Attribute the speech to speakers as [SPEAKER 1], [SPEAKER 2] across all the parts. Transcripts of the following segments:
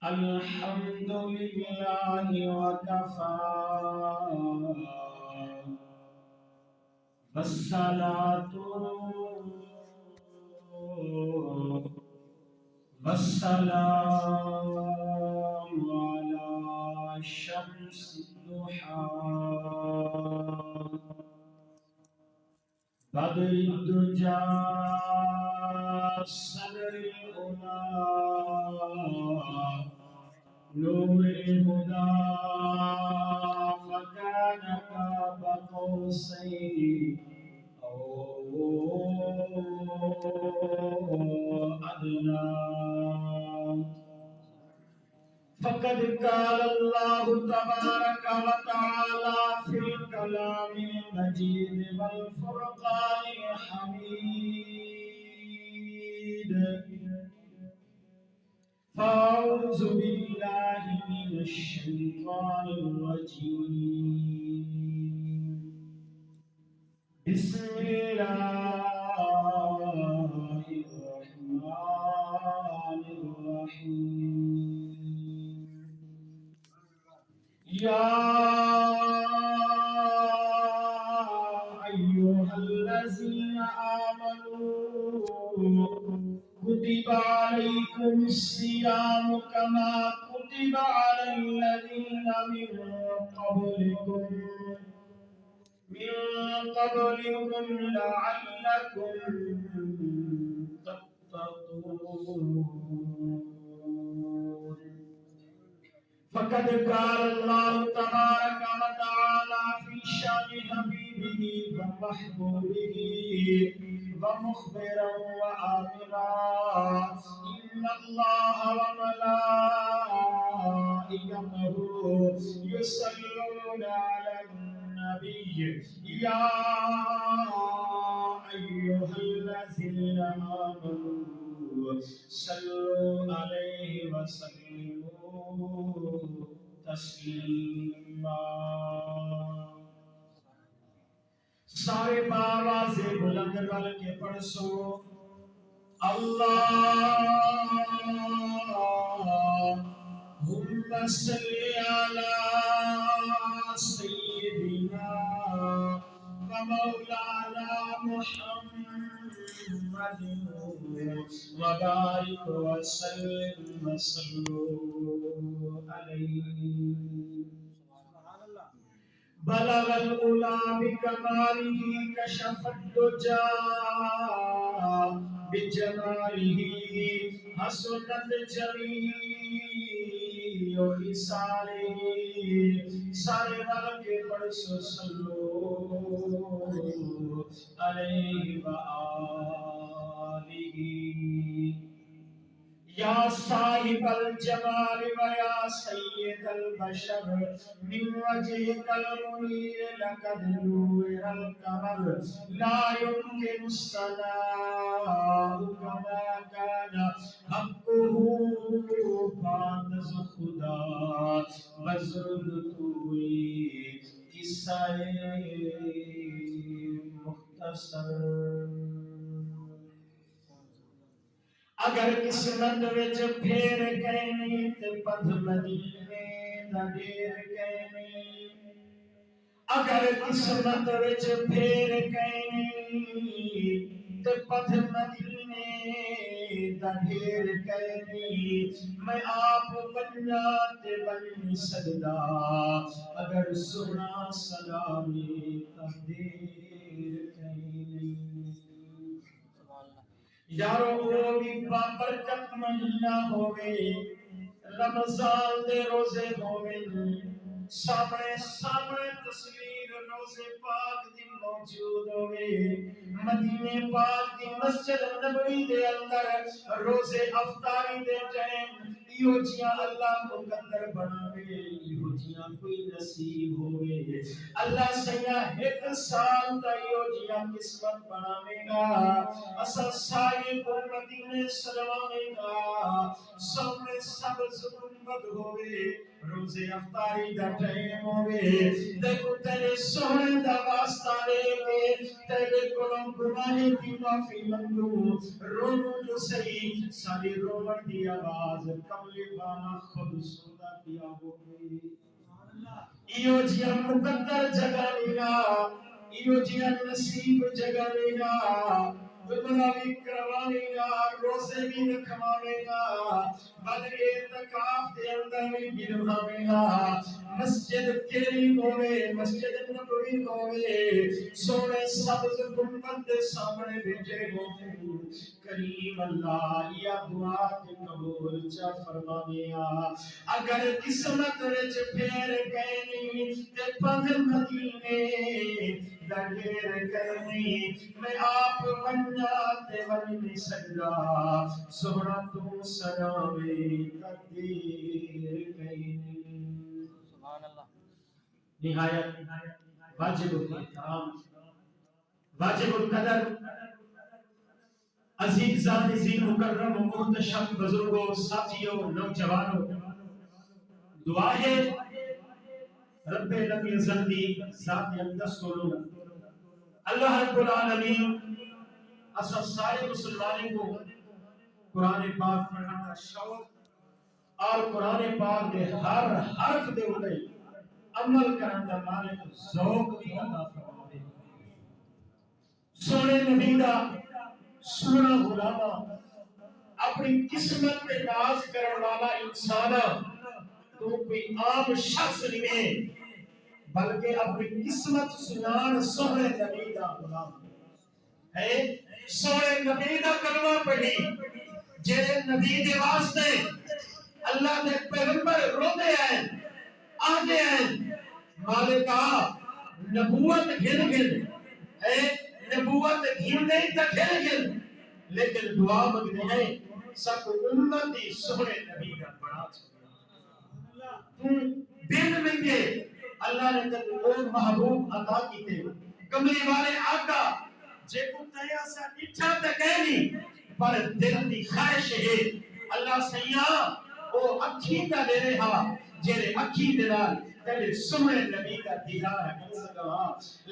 [SPEAKER 1] الحمد لله وكفى والصلاة والسلام على شمس الضحى بدر الدجى صدر الأولى نور الهدى فكان قاب قوسين أو أدنى فقد قال الله تبارك وتعالى في الكلام المجيد والفرقان الحميد فأعوذ بالله من الشيطان الرجيم بسم الله الرحمن الرحيم يا أيها الذين آمنوا كتب عليكم الصيام كما كتب على الذين من قبلكم لعلكم تتقون فقد قال الله تبارك وتعالى في شان حبيبه ومحبوبه ومخبرا وآمرا إن الله وملائكته يصلون على النبي يا أيها الذين آمنوا صلوا عليه وسلموا تسلیما سارے باواز بلند کر کے پڑھ سو اللہم صلی علی سیدنا و مولانا محمد وبارك وسلم وصلوا عليه بلغ الأولى بكماله كشف الدجى بجماله حسنت جميع خصاله سارے رل کے پڑھ سو صلو علیہ وآلہ یا صاحب الجمال و یا سید البشر من وجهك المنیر لقد نور القمر لا يمكن الصلاة كما كان حقه پاندز خدا وزرد توئی قصہ مختصر اگر قسمت وچ پھیر گئے نہیں تے پدھ مدینے دا ڈیر گئے نہیں اگر قسمت وچ پھیر گئے نہیں تے پدھ مدینے دا ڈیر گئے نہیں میں آپ بنیا تے بن نہیں سکدا اگر سنا سلامی تقدیر گئے نہیں یارو وہ بھی بابرکت مہینہ ہوئے رمضان دے روزے ہوئے سامنے تصویر روزے پاک دی موجود ہوئے مدینے پاک دی مسجد نبوی دے اندر روزے افطاری دے ٹائم ایو جیاں اللہ مقدر بناوے ایو جیاں کوئی نصیب ہوئے اللہ سیاں ایک سال تا ایو جیاں قسمت بناوے گا اصل سائی کو مدینے سلوانے گا سامنے سب ظلم بد ہوئے روزے افطاری دا ٹائم ہوئے دیکھو تیرے سونے دا واسطہ لے کے تیرے کولوں گناہیں دی معافی منگو رو جو صحیح ساری رومن دی آواز کملی بانا خود سودا کیا ہوگی ایو جیا مقدر جگہ لینا ایو جیا نصیب جگہ لینا عمرہ کروانے گا روزے بھی رکھوانے گا بل اعتکاف دے اندر بھی بلوانے گا مسجد تیری ہوئے مسجد نبوی ہوئے سونے سبز گنبد دے سامنے بھیجے ہو کریم اللہ یا دعا کے قبول چا فرمانے گا اگر قسمت رچ پھیر گئے نہیں تے پندھ مدینے دگیر کرنی میں آپ ونجاتے ون نہیں سکتا سونا تو سراوے تقدیر کہیں نہایت واجب الاحترام واجب القدر عزیز ذات مکرم و محتشم بزرگوں ساتھیوں نوجوانوں دعا ہے رب لم یزلی ذات اقدس کو اللہ رب العالمین اصل سارے مسلمانوں کو قرآن پاک پڑھنے کا شوق اور قرآن پاک کے ہر حرف دے اندر عمل کرنے کا مالک ذوق بھی عطا فرمائے سونے نبی دا سونا غلامہ اپنی قسمت پہ ناز کرنے والا انسان تو کوئی عام شخص نہیں بلکہ اپنی قسمت سنان سونے نبی دا غلام ہے سونے نبی دا کلمہ پڑھی جیرے نبی دے واسطے اللہ دے پیغمبر روتے ہیں آگے ہیں مالکہ نبوت گھن گھن ہے نبوت گھن نہیں تا گھن گھن لیکن دعا مگنے ہیں سب امتی سونے نبی کا بڑا چھوڑا بن منگے اللہ نے تک وہ محبوب عطا کی تھے کملی والے آقا جے کو تیا سا اٹھا تکینی پر دل دی خواہش ہے اللہ سیاں وہ اکھی کا لے رہا جیرے اکھی دلال تیرے سمرے نبی کا دیدار کر سکا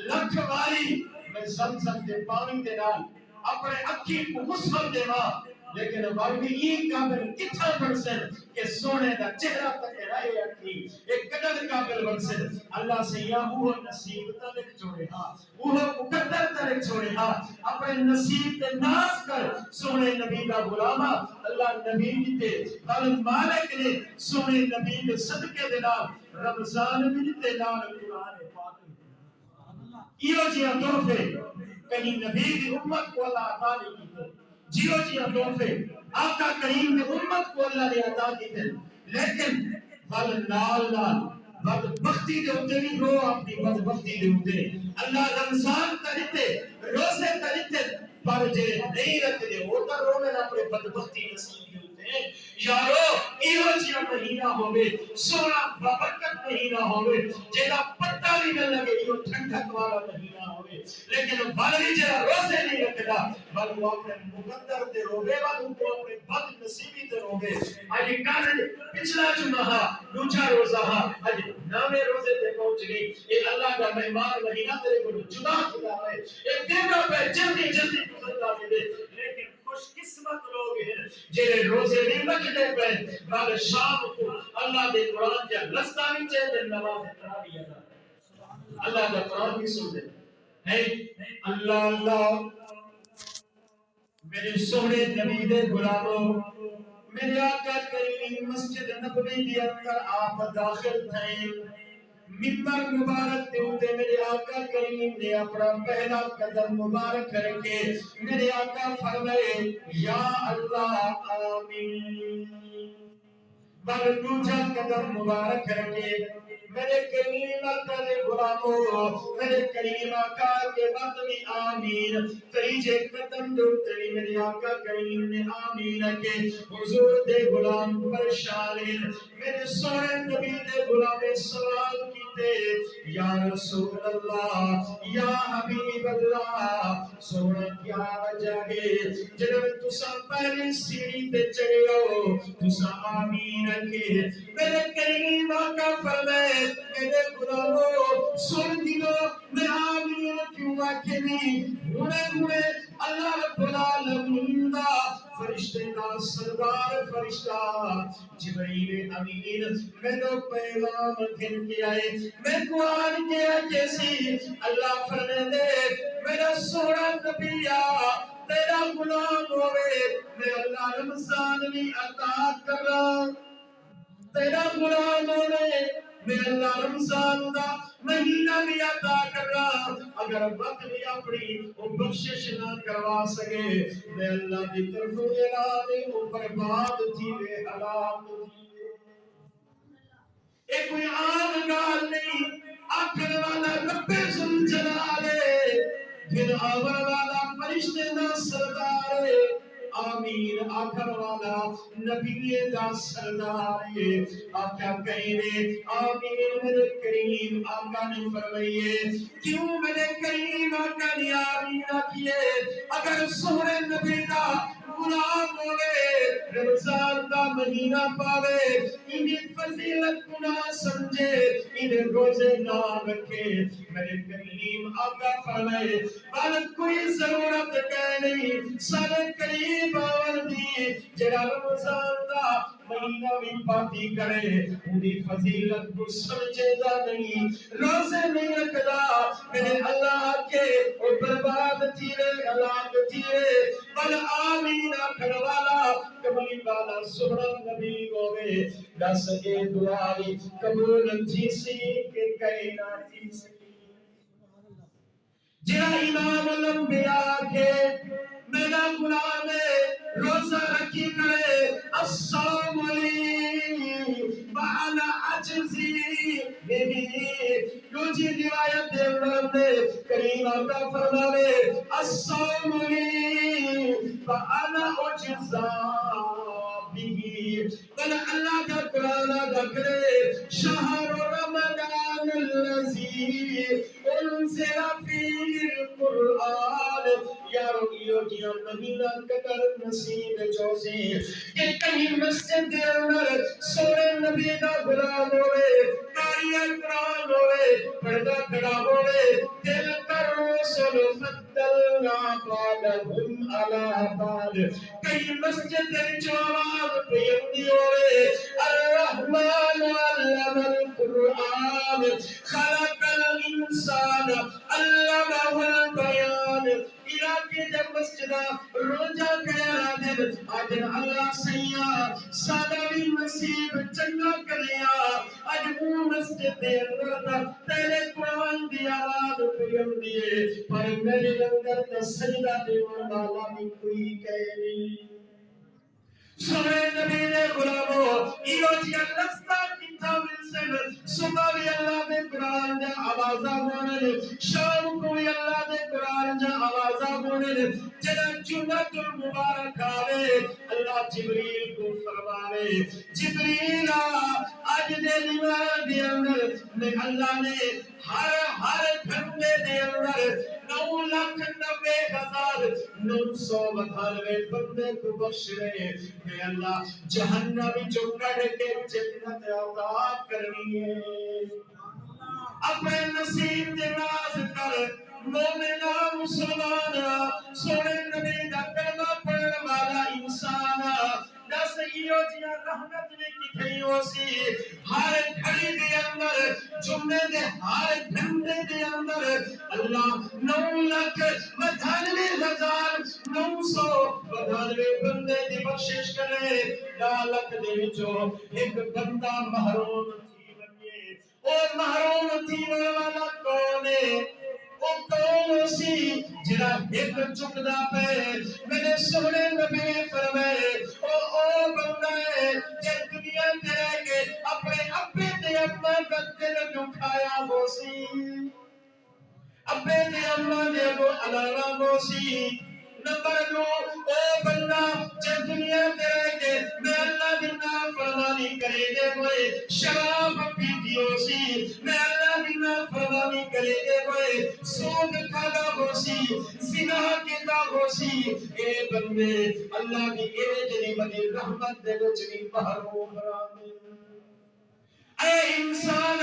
[SPEAKER 1] لکھ والی میں زمزم دے پانی دلال اپنے اکھی کو غسل دے ماں لیکن واقعی یہ قابل کتھا برسن کہ سونے دا چہرہ تک رائے اکھی ایک قدر قابل برسن اللہ سیاں وہ نصیب تلک چھوڑے ہاں وہ مقدر تلک چھوڑے ہاں اپنے نصیب تے ناز کر سونے نبی کا غلامہ اللہ نبی دیتے بل مالک نے سونے نبی کے صدقے دلال رمضان بھی دیتے لال قرآن پاک یہ جیہ تحفے کہیں نبی کی امت کو اللہ عطا نہیں کی جیو جیو تحفے آقا کریم نے امت کو اللہ نے عطا کی تھے لیکن بل نال نال بدبختی دے ہوتے بھی رو اپنی بدبختی دے ہوتے اللہ رمضان کرتے روزے کرتے پر جے نہیں رکھتے ہوتا رو میں اپنے بدبختی نصیب دے ہوتے ہیں یارو ایو جیو مہینہ ہوئے سونا ببرکت مہینہ ہوئے جیدہ پتہ بھی نہ لگے ایو ٹھنڈک والا مہینہ ہوئے لیکن بلوی جیدہ روزے نہیں رکھتا بل وہ اپنے مقدر دے روبے والوں کو اپنے بد نصیبی دے روبے آج کارن پچھلا جمعہ دوچا روزہ آج نامے روزے تے پہنچ گئی یہ اللہ کا مہمان مہینہ تیرے کو جدا کھلا ہے ایک دینا پہ جلدی جلدی گزرتا بھی دے لیکن خوش قسمت لوگ ہیں جنہیں روزے نہیں رکھتے پہ بعد شام کو اللہ دے قرآن کیا لستانی چاہتے نماز تراویح ادا اللہ کا قرآن بھی سن دے ہے اللہ اللہ میرے سونے نبی دے غلاموں میرے آقا کریم مسجد نبوی کے اندر آپ داخل تھے منبر مبارک دے اوپر میرے آقا کریم نے اپنا پہلا قدم مبارک رکھے میرے آقا فرمائے یا اللہ آمین بل دوسرا قدم مبارک رکھے میرے کریم آقا دے غلاموں میرے کریم آقا کے وقت میں آمین تریجے قدم دو تری میرے آقا کریم نے آمین کے حضور دے غلام پریشان میرے سونے نبی دے غلام سوال کیتے یا رسول اللہ یا حبیب اللہ سونا کیا وجہ ہے جنہوں تسا پہلی سیڑھی تے چڑھے ہو تسا آمین کے میرے کریم آقا فرمائے میرے غلاموں سن دلو میں آمین کیوں آکھے نہیں ہونے ہونے اللہ رب العالمین دا فرشتے دا سردار فرشتہ جبرائیل امین میں دو پیغام گھن کے آئے میں قرآن کے جیسی اللہ فرنے دے میرا سونا نبیہ تیرا غلام ہوئے میں اللہ رمضان بھی عطا کر رہا تیرا غلام ہوئے میں اللہ رمضان دا مہینہ بھی عطا کر رہا اگر وقت بھی اپنی وہ بخشش نہ کروا سکے میں اللہ کی طرف اعلان اوپر بات تھی وے حلال تھی ایک کوئی عام گال نہیں آخر والا رب ذوالجلالے پھر آور والا فرشتے دا سردار آمین آخر والا نبی دا سردار آقا کہنے آمین میرے کریم آقا نے فرمائیے کیوں میرے کریم آقا نے آمین آکیے اگر سونے نبی دا غلام ہوئے رمضان دا مہینہ پاوے انہیں فضیلت کو نہ سمجھے انہیں روزے نہ رکھے میرے کریم آقا فرمائے بالک کوئی ضرورت کہہ نہیں سارے قریب آور دی جڑا رمضان دا مہینہ بھی پاتی کرے انہیں فضیلت کو سمجھے دا نہیں روزے نہیں رکھدا میرے اللہ کے اور برباد تھیرے علاق تھیرے بل آمین آخر والا کملی والا سبحان نبی ہوئے دس اے دعائی قبول تھی سی کہ کہنا تھی سی جہاں امام الانبیاء کے میرا غلام روزہ رکھی کرے الصوم لی وانا اجزی بہی کیوں جی روایت دے اندر کریم آقا فرماوے الصوم لی وانا اجزا بہی بل اللہ کا قرآن ادا کرے شہر رمضان الذی انزل فیہ القرآن یارو یہ جیاں مہینہ قدر نصیب جوزی کہ کہیں مسجد دے اندر سورے نبی دا غلام ہوئے قاری قرآن ہوئے پردہ کھڑا ہوئے دل کر رسول فدلنا بعدہم علی بعد کہیں مسجد دے جو آواز پیندی ہوئے الرحمن علم القرآن خلق الانسان علمہ البیان علاقے جب مسجدہ روجہ کہہ دن آجن اللہ سیاں سادہ بھی نصیب چنگا کریا آج وہ مسجد دے اندر تیرے قرآن دی آواز پیم دیئے پر میرے اندر تا سجدہ دے والا بھی کوئی کہہ نہیں سورے نبی نے غلامو ایو جی لفظہ کتاب انسان صبح بھی اللہ دے قرآن جا آوازہ ہونے شام کو بھی اللہ دے قرآن جا آوازہ ہونے جنہ جمعت المبارک آوے اللہ جبریل کو فرماوے جبریل آج دے دیوار دے اندر میں اللہ نے ہر گھنٹے دے اندر 9,90,992 بندے کو بخش رہے میں اللہ جہنمی جو کڑ کے جنت عطا کرنی ہے اپنے نصیب دے ناز کر مومنہ مسلمانہ سونے نبی دا کلمہ پڑھنے والا انسان دس ایو جیاں رحمت نے کی تھی ہو سی ہر گھڑی دے اندر جمعے دے ہر گھنٹے دے اندر اللہ 9,92,992 بندے دی بخشش کرے ڈالک دے جو ایک بندہ محروم تھی بنیے اور محروم تھی والا کون ہے وہ کون سی جنہ ایک چکدہ پہ میرے سونے نبی فرمائے او بندہ ہے جن دنیا تیرے کے اپنے اپنے تے اپنا دل دکھایا ہو سی اپنے تے اپنا دل علاوہ ہو سی نمبر 2 او بندہ جن دنیا تیرے کے میں اللہ دینا فرمانی کرے گے ہوئے شراب پیتی ہو سی میں اللہ دینا فرمانی کرے گے ہوئے سود کھانا ہو سی زنا کیتا ہو سی اے بندے اللہ کی اے جنی بنی رحمت دے جنی محروم رہنے اے انسان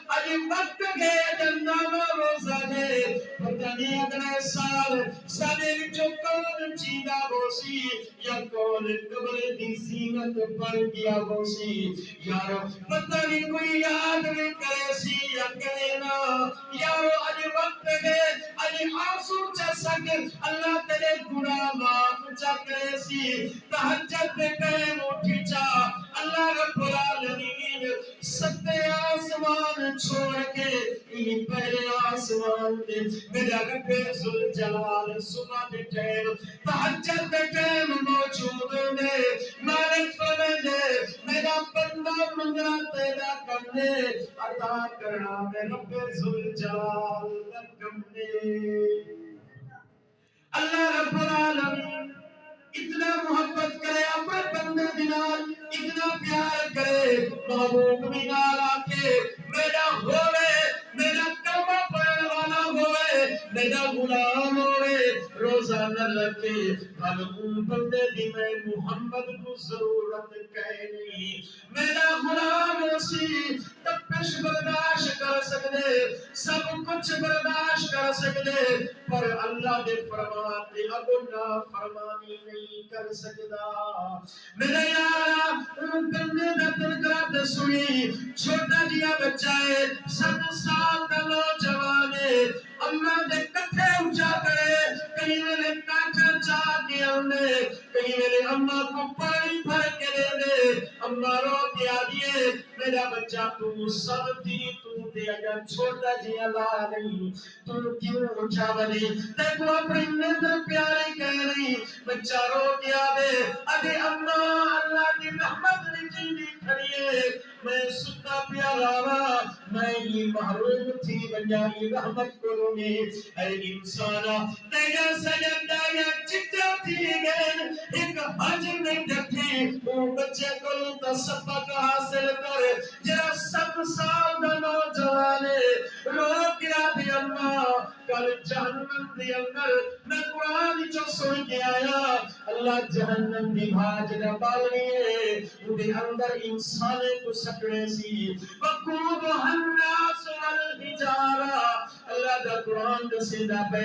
[SPEAKER 1] اج وقت گئے جنامہ روزہ پتہ نہیں اگلے سال سارے جو کون چیدہ ہوسی یا کون قبر دی زینت پر گیا ہوسی یارو پتہ نہیں کوئی یاد نہیں کرے سی یا کرے نا یارو اج وقت ہے اج آنسو چا سک اللہ تیرے گناہ معاف چا کرے سی تہجد دے ٹائم اٹھی چا اللہ رب العالمین ستے آسمان چھوڑ کے یہ پہلے آسمان دے میرا رب ذوالجلال صبح دے ٹائم تہجد دے ٹائم موجود نے مالک فرمائے میرا بندہ منگنا تیرا کرنے عطا کرنا میں رب ذوالجلال دا کرنے اللہ رب العالمین اتنا محبت کرے اپنے بندے دنال اتنا پیار کرے محبوب بنال آکے میرا ہوئے میرا کلمہ پڑھنے والا ہوئے میرا غلام ہوئے روزہ نہ لگے معلوم بندے دی میں محمد کو ضرورت کہے نہیں میرا غلام اسی تپش برداشت کر سکتے سب کچھ برداشت کر سکتے پر اللہ دے فرمان دے ابو نا فرمانی نہیں کر سکتا میرے یارا بندے دا تذکرہ سنی چھوٹا جیا بچہ ہے 7 سال کا نوجوان ہے اللہ دے کٹھے اونچا کرے کہیں میرے کاٹھا چاہ کے آنے کہیں میرے اماں کو پانی بھر کے دے دے اماں رو کے آدھئے میرا بچہ تو سب تھی تو دے اگر چھوٹا جیا لا نہیں تو کیوں اونچا بنی دیکھو اپنی نظر پیاری کہہ رہی بچہ رو کے آدھے ادھے اماں اللہ کی رحمت نکلی کھڑیے میں ستا پیارا وا میں یہ محروم تھی بنیاری رحمت کروں گی اے انسانا تیرا سجدہ یا چکا تھی گئے ایک حج نہیں جٹھی وہ بچے کو تا سبق حاصل کرے جرا 7 سال دا نوجوانے رو کیا دی اماں کل جہنم دی اندر میں قرآن جو سن کے آیا اللہ جہنم دی بھاج نہ بالنیے دے اندر انسانے کو سکڑے سی وقود الناس والحجارہ اللہ دا قرآن دسے دا پہ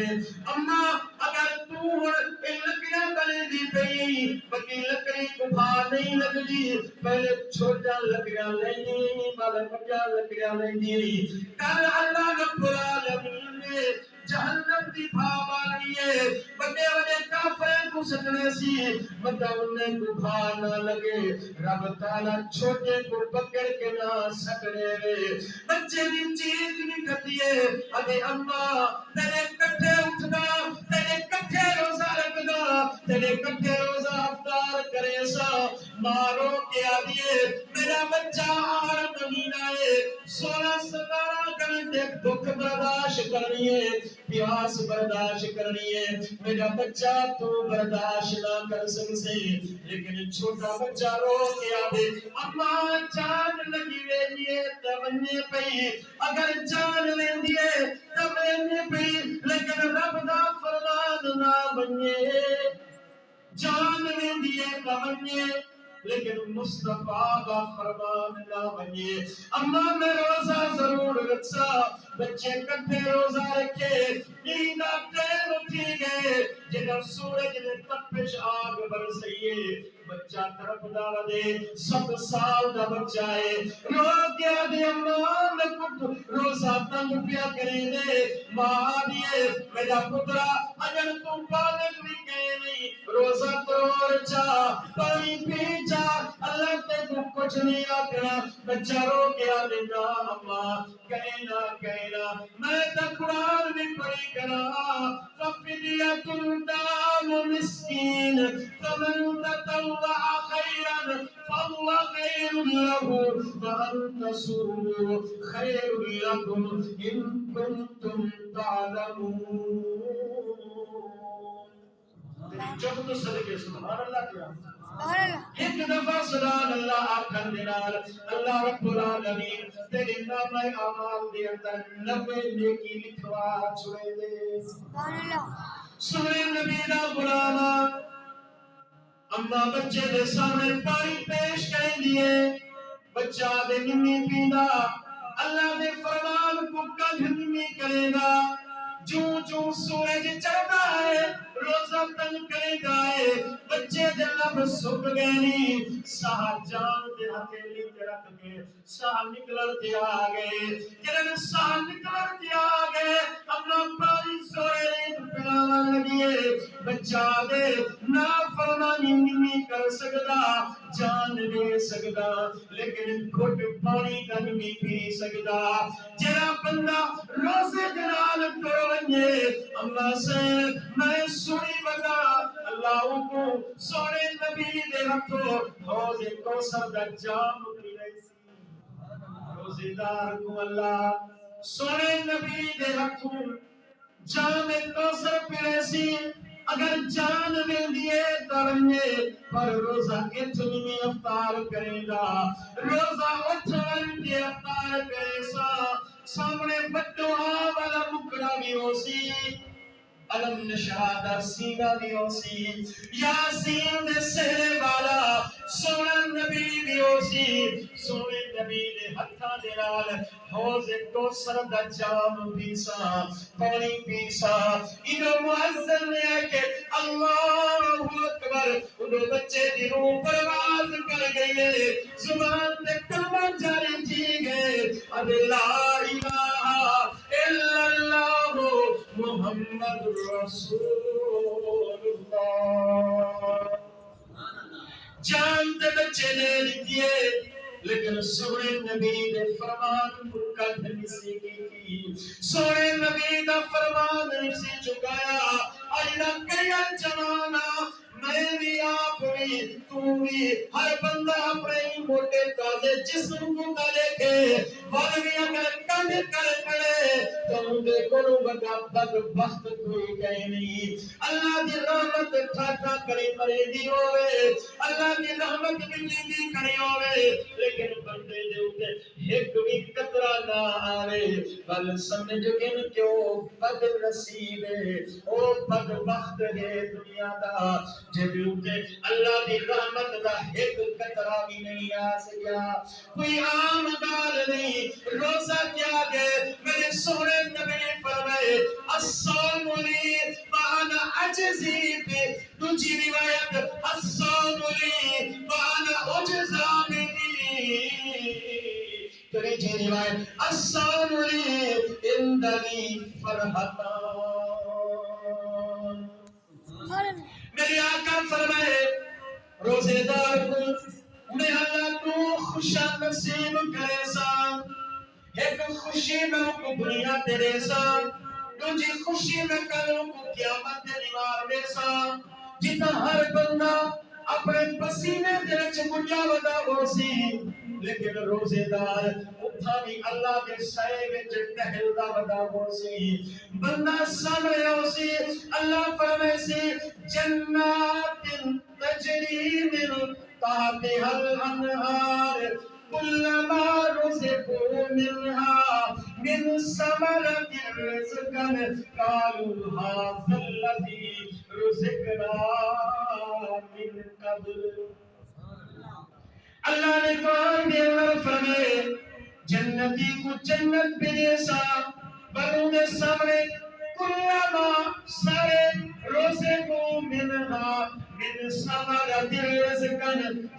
[SPEAKER 1] اما اگر تو لکڑیاں بلے دی پئی بکی لکڑی کو بھا نہیں لگلی پہلے چھوٹا لکڑیاں لینی بالا بڑا لکڑیاں لینی کل اللہ رب العالمین نے جہنم دی بھا بالنیے بڑے بڑے کافریں کو سکڑے سی بتا انہیں کو بھا نہ لگے رب تعالیٰ چھوٹے کو پکڑ کے نہ سکڑے رے بچے دی چیز نہیں کھتیے ابھی اماں تیرے کٹھے اٹھنا تیرے کٹھے روزہ رکھنا تیرے کٹھے روزہ افطار کرے سا مارو کے آدھئے میرا بچہ 8 مہینہ ہے 16-17 گھنٹے دکھ برداشت کرنی ہے پیاس برداشت کرنی ہے میرا بچہ تو برداشت نہ کر سکتے لیکن چھوٹا بچہ رو کے آدھے اماں جان لگی ویلیے تبنے پئی اگر جان لیندیے تبنے پئی لیکن رب دا فرمان نہ بنیے جان لیندیے تبنے لیکن مصطفیٰ کا فرمان نہ بنیے اماں میں روزہ ضرور رکھسا بچے کٹھے روزہ رکھے نیند ٹائم اٹھی گئے جنہاں سورج نے تپش آگ برسئیے بچہ طرف دار دے 7 سال دا بچہ ہے رو کیا دے اماں میں کچھ روزہ تنگ پیا کرے دے ماں دیئے میرا پترا اگر تم بالغ بھی کہے نہیں روزہ توڑ چاہ پانی پی چاہ اللہ تے کو کچھ نہیں آکنا بچہ رو کیا دے نا اماں کہنا میں تا قرآن بھی پڑھی کرا ففدیت دام مسکین فمن تطوع خیرا فاللہ خیر له وان تصوموا خیر لکم ان کنتم تعلمون جب تو صدقے سبحان اللہ کیا ایک دفعہ سبحان اللہ آکھن دینال اللہ رب العالمین تیرے نام اعمال دے اندر 90 نیکی لکھوا چھوڑے دے سبحان اللہ سنے نبی دا غلاما اما بچے دے سامنے پانی پیش کریں دیے بچہ دے نمی پیدا اللہ دے فرمان کو کل نمی کرے گا جو سورج چڑھتا ہے روزہ تنگ کرے گائے بچے دلہ سک گئے نہیں ساہ جان دے ہتھیلی تے رکھ کے ساہ نکلر تے آگئے جنہاں ساہ نکلر تے آگئے اپنا پانی سورے ریت پلاوان لگیے بچہ دے نا فرمانی نہیں کر سکتا جان دے سکتا لیکن گھٹ پانی کا نہیں پی سکتا جرا بندہ روزے جلال کرونگے اللہ سے میں سوئی بتا اللہ کو سونے نبی دے ہتھو حوض کوثر دا جام پی رہی سی روزے دار کو اللہ سونے نبی دے ہتھو جام کوثر پی رہی سی اگر جان میں دیے ترنگے پر روزہ اتنی افطار کرے گا روزہ اتنی افطار کرے سا سامنے بٹو والا مکڑا بھی ہو سی علم نشہادہ سینہ بھی ہو سی یاسین دے سہرے والا سونا نبی بھی ہو سی سونے نبی دے ہتھا دے نال حوض کوثر دا جام پیسا پانی پیسا انہوں معزن نے ہے کہ اللہ اکبر انہوں بچے دی روح پرواز کر گئے زبان تے کلمہ جاری تھی گئے اب لا الہ الا اللہ محمد رسول اللہ جان دے بچے نے لکھئے لیکن سونے نبی دے فرمان کو کٹ نسی کی سونے نبی دا فرمان نسی چکایا آئینہ کیا جوانا میں بھی آپ بھی تو بھی ہر بندہ اپنے موٹے تازے جسم کو کا دیکھے والوی اگر کند کر کرے تو ان دے کنو بگا بدبخت کوئی کہیں نہیں اللہ دی رحمت ٹھاٹا کری مرے دی ہوئے اللہ دی رحمت بجلی دی کری ہوئے لیکن بندے دے ہوتے ایک بھی قطرہ نہ آرے بل سمجھ ان کیوں بد نصیب ہے او بدبخت ہے دنیا دا جب ہوتے اللہ دی رحمت دا ایک قطرہ بھی نہیں آ سکیا کوئی عام گال نہیں روزہ کیا گئے میرے سونے نبی فرمائے الصوم لی وانا عجزی پہ دوسری روایت الصوم لی وانا عجزا منی تیجی روایت الصوم لی اندلی فرحتان میری آقا فرمائے روزے دار کو میں اللہ کو خوشا نصیب کرے سا ایک خوشی میں کو دنیا تیرے سا دوجی خوشی میں کروں کو قیامت دیوار میں سا جتا ہر بندہ اپنے پسینے تیرے چکڑیا ودا ہو سی لیکن روزے دار اتھا بھی اللہ کے سائے میں جنہل دا ودا ہو سی بندہ سامنے ہو سی اللہ فرمے سی جنات تجری من تحتها الانہار كلما رزقوا منها من ثمرة رزقا قالوا هذا الذي رزقنا من قبل اللہ نے قرآن میں اللہ فرمائے جنتی کو جنت پہ جیسا بنوں کے سامنے کلما سارے روزے کو منہا من ثمرۃ رزقا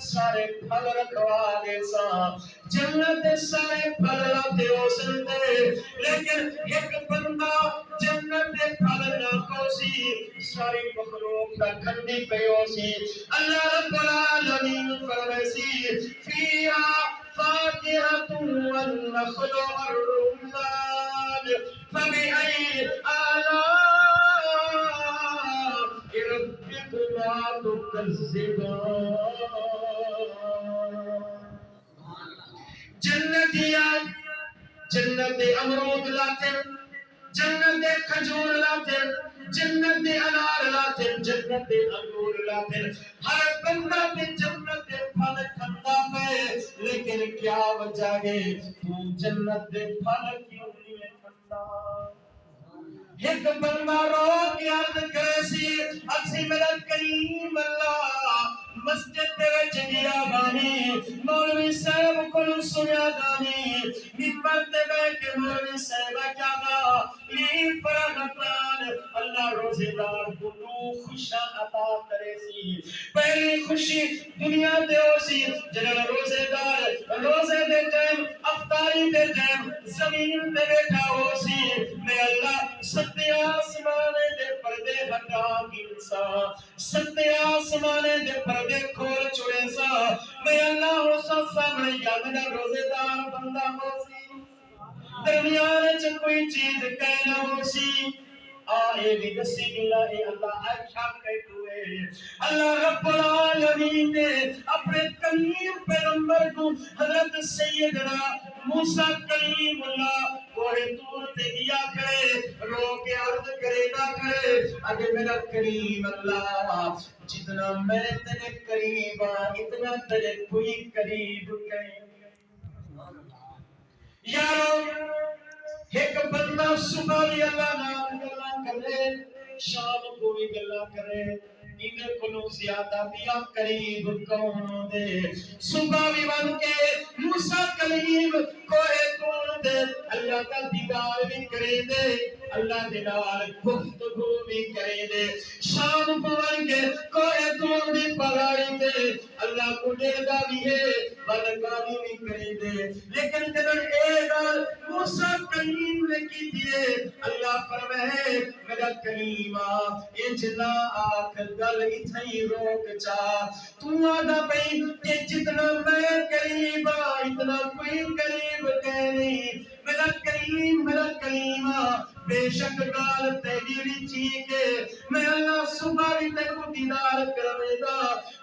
[SPEAKER 1] سارے پھل رکھوا دے سا جنت سارے پھل لاتے ہو سکتے لیکن ایک بندہ جنت پھل نہ کوسی ساری مخلوق کا کھنڈی پہ ہو سی اللہ رب العالمین فرمائے فیہا فاکہۃ والنخل والرمان فبأي آلاء ربكما تكذبان جنتیان جنت امرود لاتے جنت کھجور لاتے جنت انار لاتے جنت انگور لاتے ہر بندہ پہ جنت پھل کھندا پہ لیکن کیا وجہ ہے تو جنت پھل کیوں نہیں کھندا ایک بندہ رو کے عرض کرے سی اکسی میرا کریم اللہ مسجد تیرے جگیا بانی مولوی صاحب کو سنیا دانی ممبر تے بیٹھ کے مولوی صاحب کیا گا یہ فرحت روزے دار کو خوشیاں عطا کرے سی پہلی خوشی دنیا دے ہو سی جنہاں روزے دار روزے دے ٹائم افطاری دے ٹائم زمین تے بیٹھا ہو سی میں اللہ ستے آسمانے دے پردے ہٹا گنسا ستے آسمانے دے پردے کھول چھوڑے سا میں اللہ ہو سا سامنے یاد نہ روزے دار بندہ ہو سی درمیان چ کوئی چیز کہنا ہو سی آئے بھی دسی گلا اے اللہ اچھا کہتوئے اللہ رب العالمین نے اپنے کلیم پیغمبر کو حضرت سیدنا موسیٰ کلیم اللہ کوہ طور تے گیا کرے رو کے عرض کرے نہ کرے اگر میرا کریم اللہ جتنا میں تیرے قریب اتنا تیرے کوئی قریب کہیں یارو ایک بندہ صبح بھی اللہ نام گلا کرے شام کو بھی گلا کرے انہیں کلوں زیادہ دیا قریب کون دے صبح بھی بن کے موسیٰ کلیم کوئے کون دے اللہ کا دیدار بھی کرے دے اللہ دلال گفتگو بھی کرے دے شام کو بن کے کوئے کون بھی پڑھائی دے اللہ کو دیدہ بھی ہے بلکانی بھی کرے دے لیکن جنہاں اے گال موسیٰ کلیم نے کی دیئے اللہ فرمائے میرا کلیمہ اجنا آکھ گل اتھائی روک چاہ تو آدھا بھئی کہ جتنا میں قریب اتنا کوئی قریب کہنی میرا کریم میرا کلیمہ بے شک گال تیری چیکے میں اللہ صبح بھی تیرے دیدار کروے دا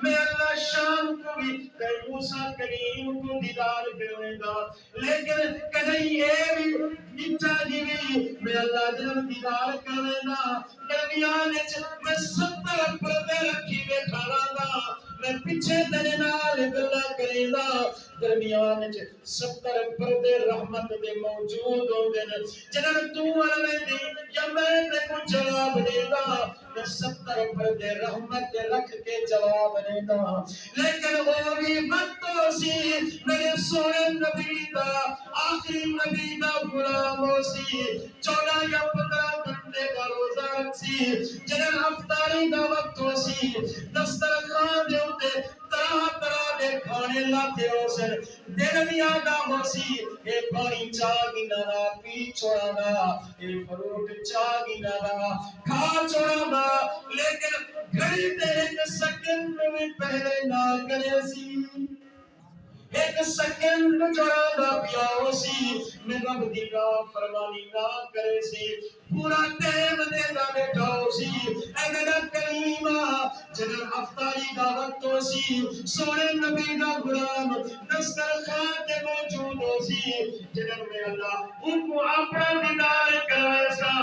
[SPEAKER 1] میں اللہ شام کو بھی تیرے موسیٰ کریم کو دیدار کروے دا لیکن کدھئی اے بھی اچھا جی بھی میں اللہ جنم دیدار کروے دا درمیانے میں 70 پردے رکھی بیٹھا دا میں پیچھے تیرے نال گلا کرے دا درمیان 70 پردے رحمت دے موجود ہوں دے جنہاں تو علیہ دی یا میں تے کو جواب دے دا میں 70 پردے رحمت دے رکھ کے جواب دے دا لیکن وہ بھی وقت ہو سی میرے سونے نبی دا آخری نبی دا غلام ہو سی 14 یا 15 گھنٹے کا روزہ رکھ سی جنہاں افطاری دا وقت ہو سی دسترخوان دے ہوتے طرح طرح دے کھانے لاتے ہو سر دل بھی آدھا ہو سی اے پانی چاگی نارا پی چھوڑانا اے فروٹ چاگی نارا کھا چھوڑانا لیکن گھڑی تے ایک سیکنڈ میں پہلے نہ کرے سی ایک سیکنڈ جڑانا پیا ہو سی میں رب دیگا فرمانی نہ کرے سی پورا ٹیم دے دا بیٹھا ہو سی اے میرا کریمہ جنر افطاری دا وقت ہو سی سونے نبی دا غلام دسترخوان تے موجود ہو سی جنر میں اللہ ان کو اپنا دیدار کروائے سا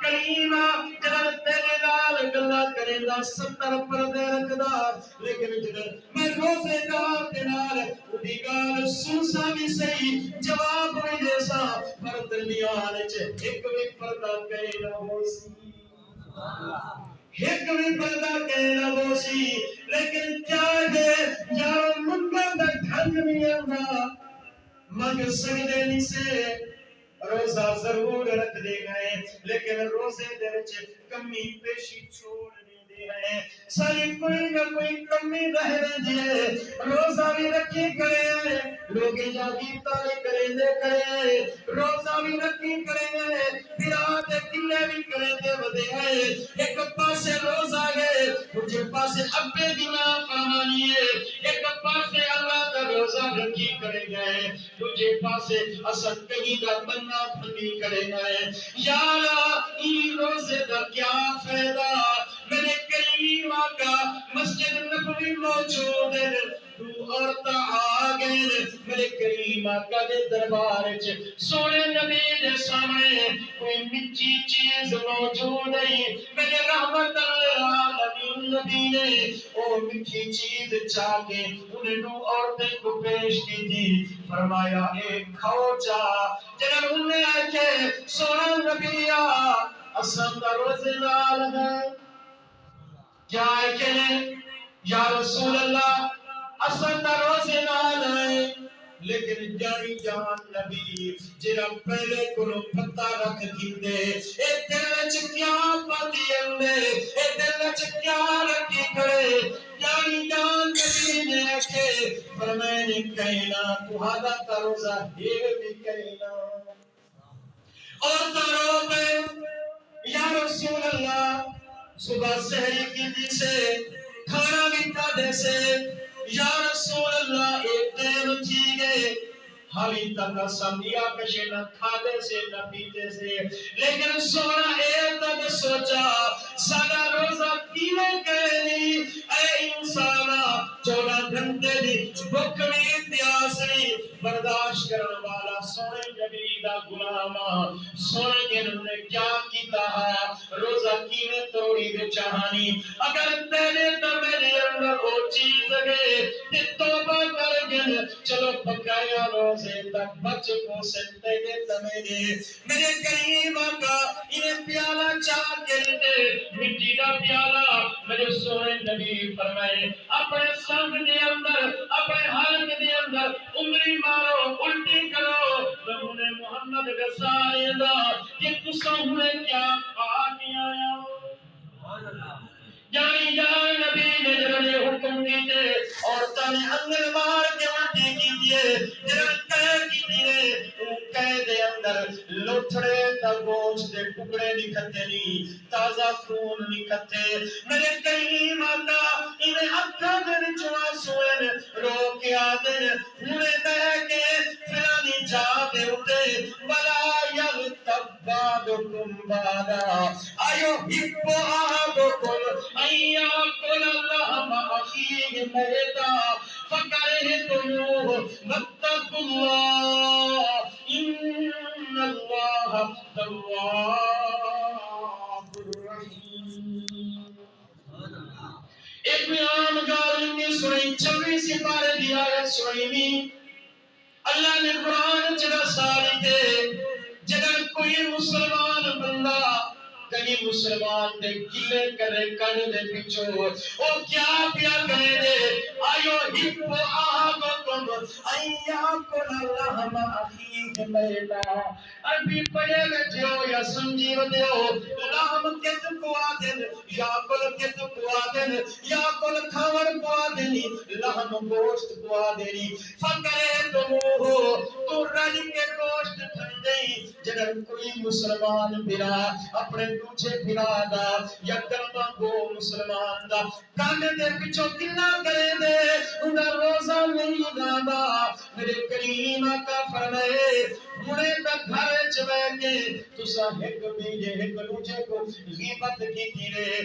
[SPEAKER 1] کریمہ جنر تیرے نال گلا کرے دا 70 پردے رکھ دا لیکن جنر میں روزے دار تے نال اُدھی گال سنسا بھی صحیح جواب ہوئی دے سا پر درمیان ایک بھی پردہ کہنا ہو سی ایک بھی پردہ کہنا ہو سی لیکن کیا ہے یارو منگل دا ڈھنگ نہیں آنا مگر سجدے نہیں سے روزہ ضرور رکھ دے گئے لیکن روزے دے وچ کمی پیشی چھوڑ ساری کوئی نہ کوئی کمی رہ دیئے روزہ بھی رکھی کرے لوگی جاگی تالی کرے دے کرے روزہ بھی رکھی کرے پیرات کلے بھی کرے دے بدے آئے ایک پاسے روزہ گئے مجھے پاسے ابے دینا فرمانی ہے ایک پاسے اللہ کا روزہ رکھی کرے گئے مجھے پاسے اصد کہیں کا بننا پھنی کرے گئے یا اللہ ای روزے دا کیا فیدہ میرے کریم آقا مسجد نبوی موجود ہے تو عورتہ آگئے میرے کریم آقا دے دربار سونے نبی دے سامنے کوئی مچی چیز موجود ہے میرے رحمت العالمین نبی نے وہ مچی چیز چاہے انہیں دو عورتیں کو پیش کی تھی فرمایا ایک کھاؤ چاہ جنہاں انہیں آکے سونا نبی اسم دا روزے نال ہے کیا ہے کہنے یا رسول اللہ اصل دا روزے نال ہے لیکن جانی جان نبی جنہا پہلے کنو پتہ رکھ دیندے اے دل وچ کیا پاتی اندے اے دل وچ کیا رکھی کھڑے یعنی جان نبی نے آکھے فرمائے کہنا تہاڈا روزہ ہے بھی کہنا اور تارو پہ یا رسول اللہ صبح سحری کی دی سے کھانا بھی کھا دے سے یا رسول اللہ ایک دن تھی گئے حالی تک سمجھیا کشے نہ کھادے سے نہ پیتے سے لیکن سونا اے تک سوچا ساڑا روزہ کیوے کرنی اے انسانا 14 گھنٹے دی بکری پیاسری برداشت کرنے والا سونے نبی دا غلاما سونے جنہوں نے کیا کیتا ہے روزہ کیوے توڑی دے چاہانی اگر تیرے تو میرے اندر وہ چیز گئے تے توبہ کر گئے چلو پکایا روزے تک بچ کو سنتے گے تمیرے میرے کریم آقا انہیں پیالہ چاہ کے لے مٹی کا پیالہ میرے سونے نبی فرمائے اپنے سنگ دے اندر اپنے حلق دے اندر عمری مارو الٹی کرو نمونے محمد رسائے دا کہ تسا ہوئے کیا آگے آیا یعنی جان نبی نے جنہے حکم دیتے اور تانے انگل مار کے الٹی کیجئے جنہاں کہہ کیجئے کہہ دے اندر لوٹھڑے تا گوشت دے ٹکڑے نکھتے نہیں تازہ خون نکھتے میرے کریم آقا انہیں اکھا دن چوا سوئن رو کے آدن انہیں کہہ کے فلانی جا دے اٹھے بلا یغتب بعدکم بعدا آئیو ہپو آدکم ایاکل اللہم اخیہ میتا فکرہتموہ واتقوا اللہ ان اللہ تواب الرحیم ایک عام گال میں سورہ 26 سپارے دی آیت سنئی اللہ نے قرآن چلا ساری دے جگر کوئی مسلمان بندہ کئی مسلمان دے گلے کرے کن دے پچھو او کیا پیا کرے دے آئیو ہپو آہاکم ایاکل اللہم اخیہ میتا ابھی پڑے بیٹھے ہو یا سمجھی ودے ہو لہم کت کو آدن یا کل کت کو آدن یا کل کھاور کو آدنی لہم گوشت کو آدنی فکرے تمہو تو رج کے گوشت ٹھنڈی جگر کوئی مسلمان بنا اپنے دوچے بنا دا یا کلمہ گو مسلمان دا کانے دے پچھو کنا کرے دے انہا روزہ نہیں دادا میرے کریم آقا فرمائے مڑے کا گھر چوے کے تسا ہک بیجے ہک لوچے کو غیبت کی تیرے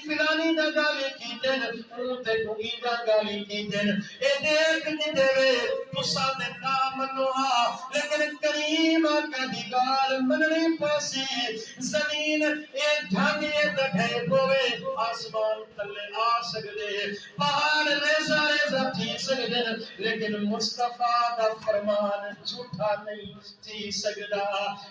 [SPEAKER 1] فلانی دا گالی کی دن اوتے کو ایدہ گالی کی دن اے دیکھ دی دے تسا دے نام نوہا لیکن کریم آقا دی گال مننی پاسی زمین اے جھانگے دکھے پوے آسمان تلے آ سکدے پہاڑ ریزہ ریزہ تھی سکدے لیکن مصطفیٰ دا فرمان جھوٹا نہیں تھی سکدا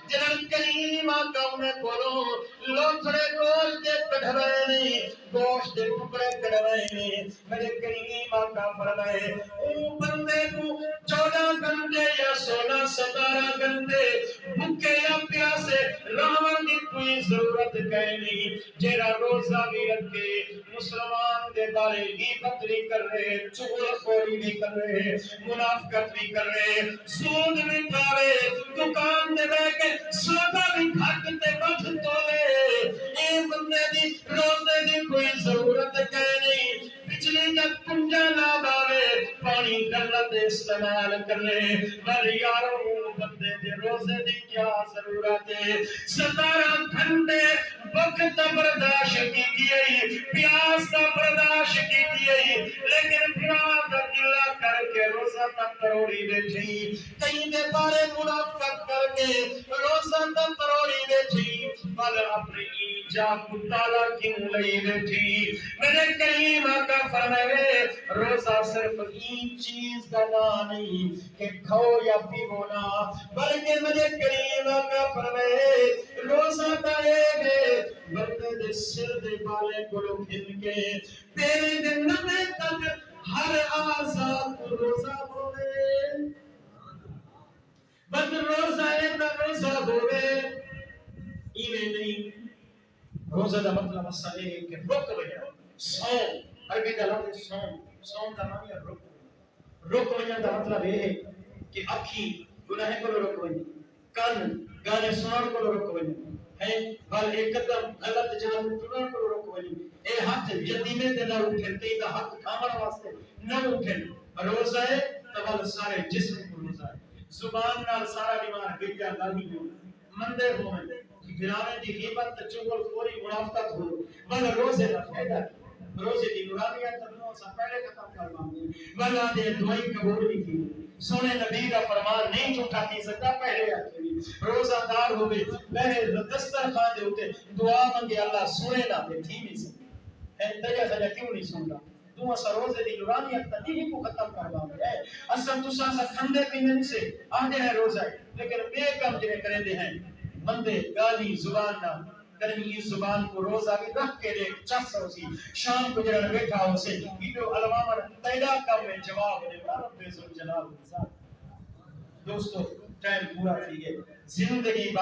[SPEAKER 1] جنہاں کریم آقا انہیں بولو لوٹھڑے گوشت دے کڑھوائے نہیں گوشت دے ٹکڑے کڑھوائے نہیں میرے کریم آقا فرمائے او بندے کو 14 گھنٹے یا 16-17 گھنٹے بھوکے یا پیاسے رہن کی کوئی ضرورت کہیں نہیں جیرا روزہ بھی رکھے مسلمان دے بارے غیبت بھی کر رہے چغل خوری بھی کر رہے منافقت بھی کر رہے سود بھی کھا رہے دکان دے بے کے سودا بھی گھٹ تے بٹھ تولے اے بندے دی روزے دی کوئی ضرورت کہیں نہیں بجلی کا کنجا نہ باوے پانی غلط استعمال کر لے پر یارو بندے دے روزے دی کیا ضرورت ہے 17 گھنٹے وقت برداشت کی دیئی پیاس کا برداشت کی دیئی لیکن پیاس کا قلعہ کر کے روزہ تک تروڑی بیٹھی کہیں دے بارے منافقت کر کے روزہ تک تروڑی بیٹھی بل اپنی جا کتالا کیوں لئی بیٹھی میرے کریم آقا فرمائے روزہ صرف این چیز کا نام نہیں کہ کھو یا پیونا بلکہ میرے کریم آقا فرمائے روزہ کا ایک ہے بندے دے سر دے بالے گلو کھن کے تیرے دن نمے تک ہر آزاد کو روزہ ہوئے بند روزہ ایتا روزہ ہوئے ایویں نہیں روزہ دا مطلب اصل ہے کہ رک وجہ سوم عربی دا لفظ سوم دا معنی رک وجہ دا مطلب ہے کہ اکھی گناہ کو رک وجہ کان گانے سنن کو رک وجہ ہے بل ایک قدم غلط جان ٹرن کو رک وجہ اے ہاتھ یتیمے تے نہ اٹھن تے دا حق کھاون واسطے نہ اٹھن روزہ ہے تو سارے جسم کو روزہ ہے زبان نال سارا بیمار گیا گالی ہو مندے ہوئے گرانے دی غیبت تے چغل خوری منافقت ہو بل روزے دا فائدہ روزے دی نورانیت تنو سا پہلے ختم کرواندے بلا دے دعائی قبول نہیں کی سونے نبی دا فرمان نہیں جھوٹا کی سکتا پہلے آخری روزہ دار ہوئے پہلے دسترخوان دے ہوتے دعا منگے اللہ سونے نہ دے تھی نہیں سکتا ہے تجا سجا کیوں نہیں سنتا تو اسا روزے دی نورانیت تنی کو ختم کرواندے ہے اصل تو سا کھندے پینے سے آدھے ہیں روزہ لیکن بے کم جنہیں کریں دے ہیں مندے گالی زبان نہ کرنی اس زبان کو روزہ بھی رکھ کے دے چس ہو سی شام کو جنہاں بیٹھا ہو سے ایڈو علمامر پیدا کم میں جواب دے رب بے سن جلال دوستو ٹائم پورا تھی ہے زندگی